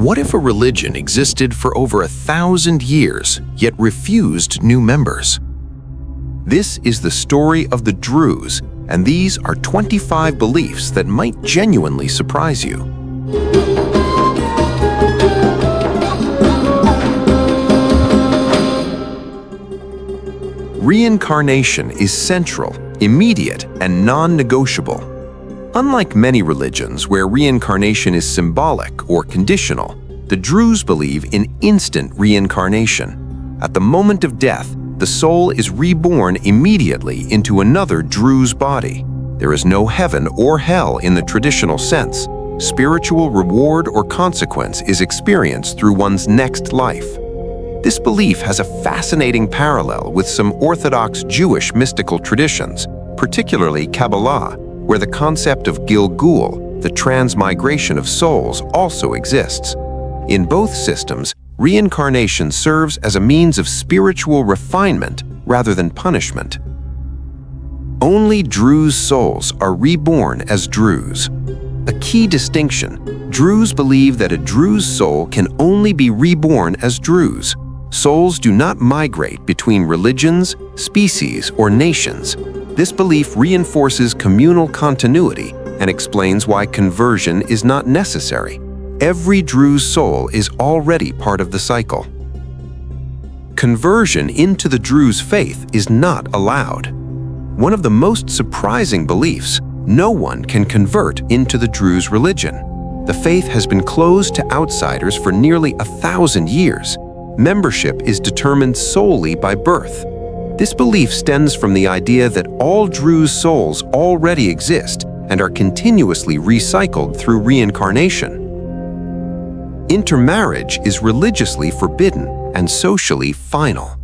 What if a religion existed for over 1,000 years, yet refused new members? This is the story of the Druze, and these are 25 beliefs that might genuinely surprise you. Reincarnation is central, immediate, and non-negotiable. Unlike many religions where reincarnation is symbolic or conditional, the Druze believe in instant reincarnation. At the moment of death, the soul is reborn immediately into another Druze body. There is no heaven or hell in the traditional sense. Spiritual reward or consequence is experienced through one's next life. This belief has a fascinating parallel with some Orthodox Jewish mystical traditions, particularly Kabbalah, where the concept of Gilgul, the transmigration of souls, also exists. In both systems, reincarnation serves as a means of spiritual refinement rather than punishment. Only Druze souls are reborn as Druze. A key distinction: Druze believe that a Druze soul can only be reborn as Druze. Souls do not migrate between religions, species, or nations. This belief reinforces communal continuity and explains why conversion is not necessary. Every Druze soul is already part of the cycle. Conversion into the Druze faith is not allowed. One of the most surprising beliefs: no one can convert into the Druze religion. The faith has been closed to outsiders for nearly 1,000 years. Membership is determined solely by birth. This belief stems from the idea that all Druze souls already exist and are continuously recycled through reincarnation. Intermarriage is religiously forbidden and socially final.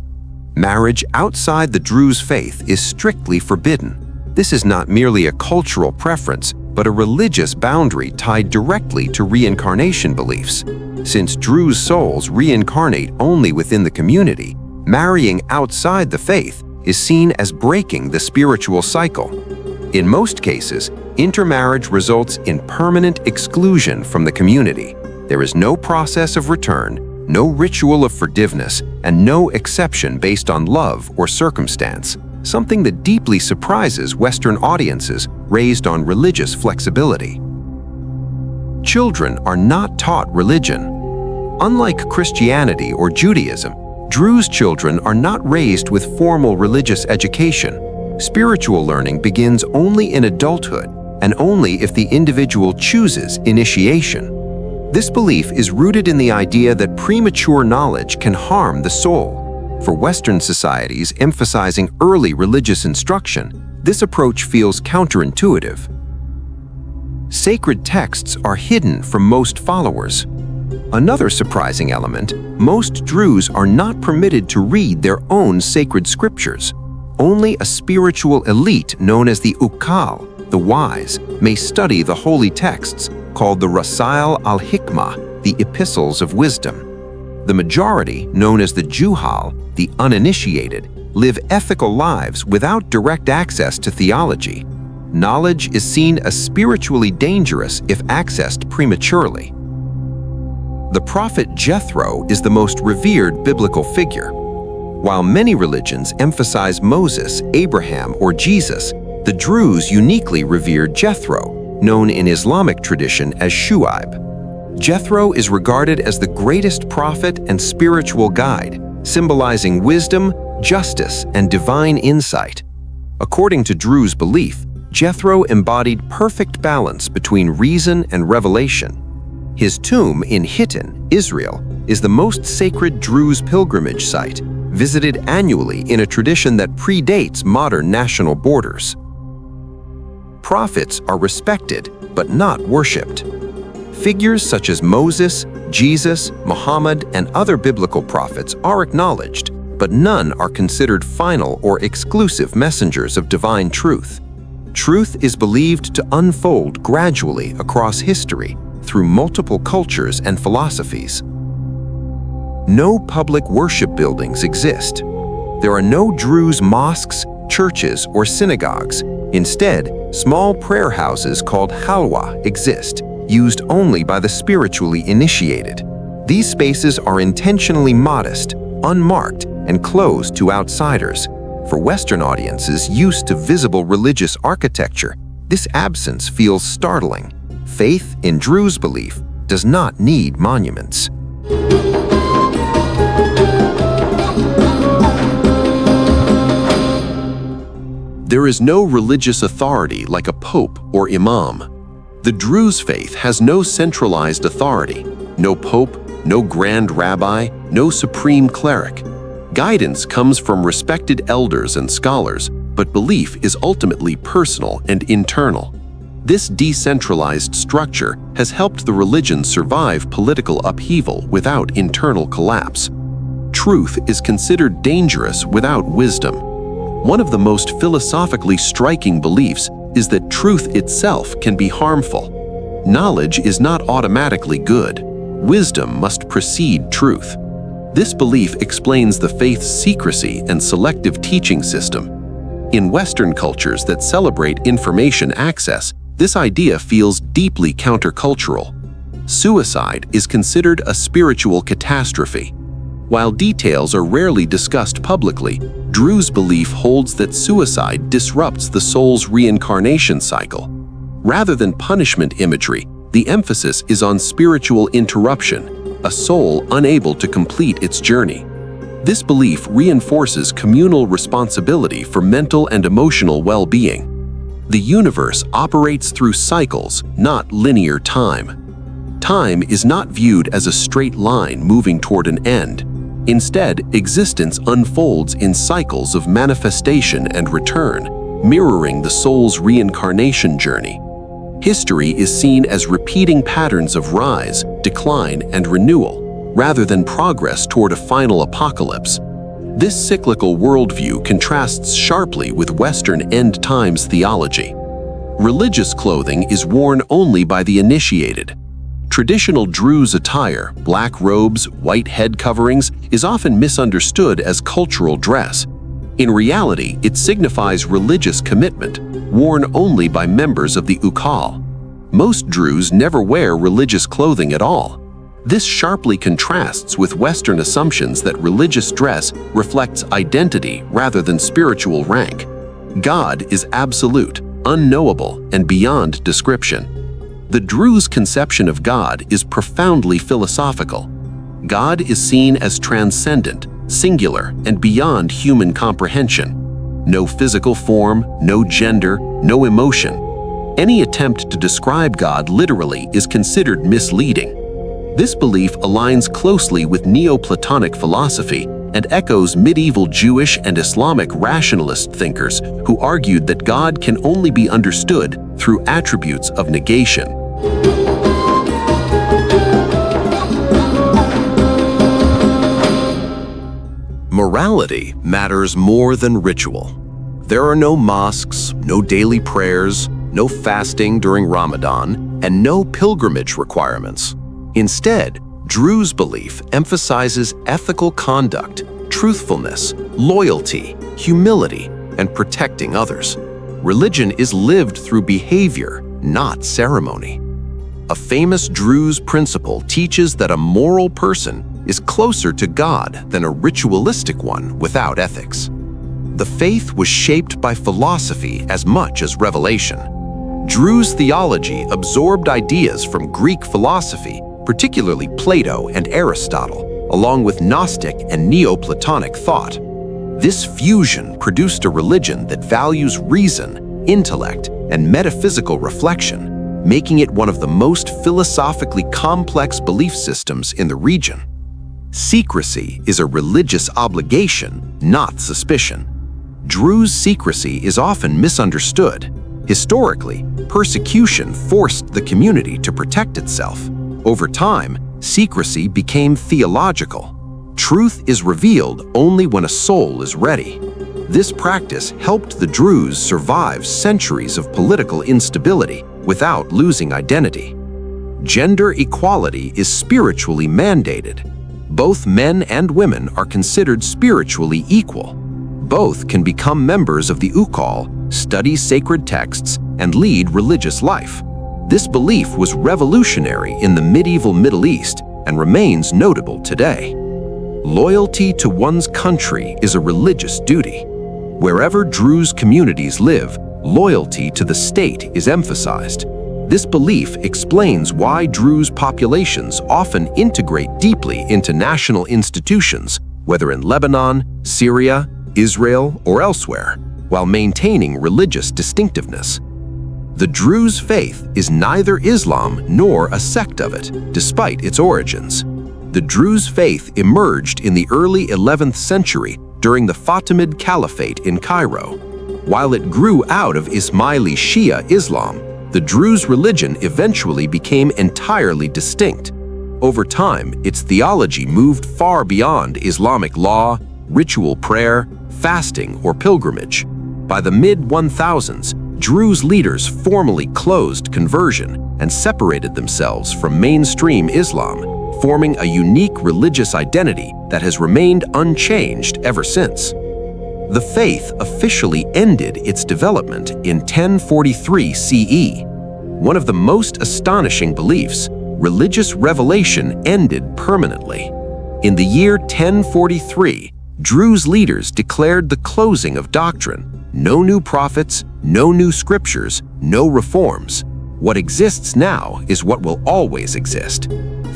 Marriage outside the Druze faith is strictly forbidden. This is not merely a cultural preference, but a religious boundary tied directly to reincarnation beliefs. Since Druze souls reincarnate only within the community, marrying outside the faith is seen as breaking the spiritual cycle. In most cases, intermarriage results in permanent exclusion from the community. There is no process of return, no ritual of forgiveness, and no exception based on love or circumstance, something that deeply surprises Western audiences raised on religious flexibility. Children are not taught religion. Unlike Christianity or Judaism, Druze children are not raised with formal religious education. Spiritual learning begins only in adulthood, and only if the individual chooses initiation. This belief is rooted in the idea that premature knowledge can harm the soul. For Western societies emphasizing early religious instruction, this approach feels counterintuitive. Sacred texts are hidden from most followers. Another surprising element: most Druze are not permitted to read their own sacred scriptures. Only a spiritual elite known as the Uqal, the wise, may study the holy texts, called the Rasail al-Hikmah, the epistles of wisdom. The majority, known as the Juhal, the uninitiated, live ethical lives without direct access to theology. Knowledge is seen as spiritually dangerous if accessed prematurely. The prophet Jethro is the most revered biblical figure. While many religions emphasize Moses, Abraham, or Jesus, the Druze uniquely revered Jethro, known in Islamic tradition as Shuʿayb. Jethro is regarded as the greatest prophet and spiritual guide, symbolizing wisdom, justice, and divine insight. According to Druze belief, Jethro embodied perfect balance between reason and revelation. His tomb in Hittin, Israel, is the most sacred Druze pilgrimage site, visited annually in a tradition that predates modern national borders. Prophets are respected, but not worshipped. Figures such as Moses, Jesus, Muhammad, and other biblical prophets are acknowledged, but none are considered final or exclusive messengers of divine truth. Truth is believed to unfold gradually across history, through multiple cultures and philosophies. No public worship buildings exist. There are no Druze mosques, churches, or synagogues. Instead, small prayer houses called halwa exist, used only by the spiritually initiated. These spaces are intentionally modest, unmarked, and closed to outsiders. For Western audiences used to visible religious architecture, this absence feels startling. Faith, in Druze belief, does not need monuments. There is no religious authority like a pope or imam. The Druze faith has no centralized authority, no pope, no grand rabbi, no supreme cleric. Guidance comes from respected elders and scholars, but belief is ultimately personal and internal. This decentralized structure has helped the religion survive political upheaval without internal collapse. Truth is considered dangerous without wisdom. One of the most philosophically striking beliefs is that truth itself can be harmful. Knowledge is not automatically good. Wisdom must precede truth. This belief explains the faith's secrecy and selective teaching system. In Western cultures that celebrate information access, this idea feels deeply countercultural. Suicide is considered a spiritual catastrophe. While details are rarely discussed publicly, Druze belief holds that suicide disrupts the soul's reincarnation cycle. Rather than punishment imagery, the emphasis is on spiritual interruption, a soul unable to complete its journey. This belief reinforces communal responsibility for mental and emotional well-being. The universe operates through cycles, not linear time. Time is not viewed as a straight line moving toward an end. Instead, existence unfolds in cycles of manifestation and return, mirroring the soul's reincarnation journey. History is seen as repeating patterns of rise, decline, and renewal, rather than progress toward a final apocalypse. This cyclical worldview contrasts sharply with Western end times theology. Religious clothing is worn only by the initiated. Traditional Druze attire, black robes, white head coverings, is often misunderstood as cultural dress. In reality, it signifies religious commitment, worn only by members of the Uqal. Most Druze never wear religious clothing at all. This sharply contrasts with Western assumptions that religious dress reflects identity rather than spiritual rank. God is absolute, unknowable, and beyond description. The Druze conception of God is profoundly philosophical. God is seen as transcendent, singular, and beyond human comprehension. No physical form, no gender, no emotion. Any attempt to describe God literally is considered misleading. This belief aligns closely with Neoplatonic philosophy and echoes medieval Jewish and Islamic rationalist thinkers who argued that God can only be understood through attributes of negation. Morality matters more than ritual. There are no mosques, no daily prayers, no fasting during Ramadan, and no pilgrimage requirements. Instead, Druze belief emphasizes ethical conduct, truthfulness, loyalty, humility, and protecting others. Religion is lived through behavior, not ceremony. A famous Druze principle teaches that a moral person is closer to God than a ritualistic one without ethics. The faith was shaped by philosophy as much as revelation. Druze theology absorbed ideas from Greek philosophy, particularly Plato and Aristotle, along with Gnostic and Neoplatonic thought. This fusion produced a religion that values reason, intellect, and metaphysical reflection, making it one of the most philosophically complex belief systems in the region. Secrecy is a religious obligation, not suspicion. Druze secrecy is often misunderstood. Historically, persecution forced the community to protect itself. Over time, secrecy became theological. Truth is revealed only when a soul is ready. This practice helped the Druze survive centuries of political instability without losing identity. Gender equality is spiritually mandated. Both men and women are considered spiritually equal. Both can become members of the Uqal, study sacred texts, and lead religious life. This belief was revolutionary in the medieval Middle East and remains notable today. Loyalty to one's country is a religious duty. Wherever Druze communities live, loyalty to the state is emphasized. This belief explains why Druze populations often integrate deeply into national institutions, whether in Lebanon, Syria, Israel, or elsewhere, while maintaining religious distinctiveness. The Druze faith is neither Islam nor a sect of it, despite its origins. The Druze faith emerged in the early 11th century during the Fatimid Caliphate in Cairo. While it grew out of Ismaili Shia Islam, the Druze religion eventually became entirely distinct. Over time, its theology moved far beyond Islamic law, ritual prayer, fasting, or pilgrimage. By the mid-1000s, Druze leaders formally closed conversion and separated themselves from mainstream Islam, forming a unique religious identity that has remained unchanged ever since. The faith officially ended its development in 1043 CE. One of the most astonishing beliefs, religious revelation ended permanently. In the year 1043, Druze leaders declared the closing of doctrine. No new prophets, no new scriptures, no reforms. What exists now is what will always exist.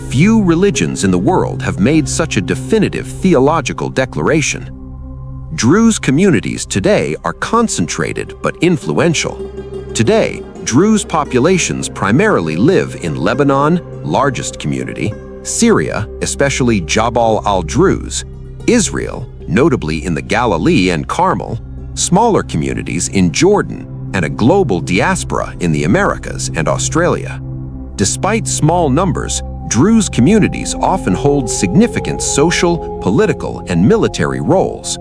Few religions in the world have made such a definitive theological declaration. Druze communities today are concentrated but influential. Today, Druze populations primarily live in Lebanon, largest community, Syria, especially Jabal al-Druze, Israel, notably in the Galilee and Carmel, smaller communities in Jordan, and a global diaspora in the Americas and Australia. Despite small numbers, Druze communities often hold significant social, political, and military roles.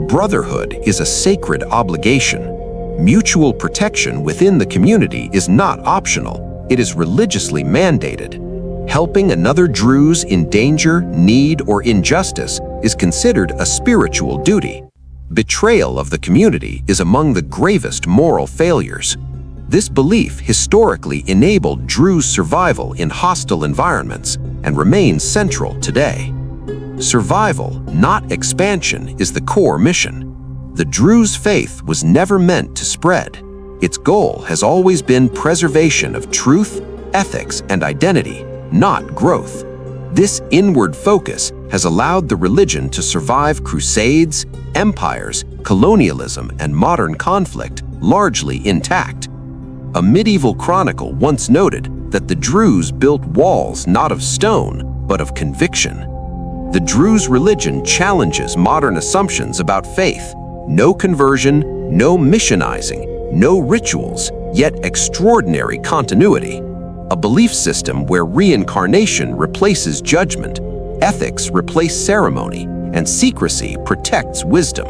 Brotherhood is a sacred obligation. Mutual protection within the community is not optional, it is religiously mandated. Helping another Druze in danger, need, or injustice is considered a spiritual duty. Betrayal of the community is among the gravest moral failures. This belief historically enabled Druze survival in hostile environments and remains central today. Survival, not expansion, is the core mission. The Druze faith was never meant to spread. Its goal has always been preservation of truth, ethics, and identity, not growth. This inward focus has allowed the religion to survive crusades, empires, colonialism, and modern conflict largely intact. A medieval chronicle once noted that the Druze built walls not of stone, but of conviction. The Druze religion challenges modern assumptions about faith. No conversion, no missionizing, no rituals, yet extraordinary continuity. A belief system where reincarnation replaces judgment, ethics replace ceremony, and secrecy protects wisdom.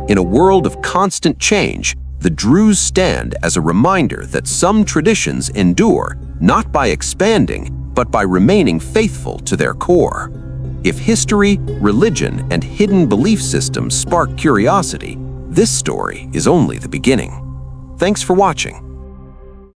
In a world of constant change, the Druze stand as a reminder that some traditions endure not by expanding, but by remaining faithful to their core. If history, religion, and hidden belief systems spark curiosity, this story is only the beginning. Thanks for watching.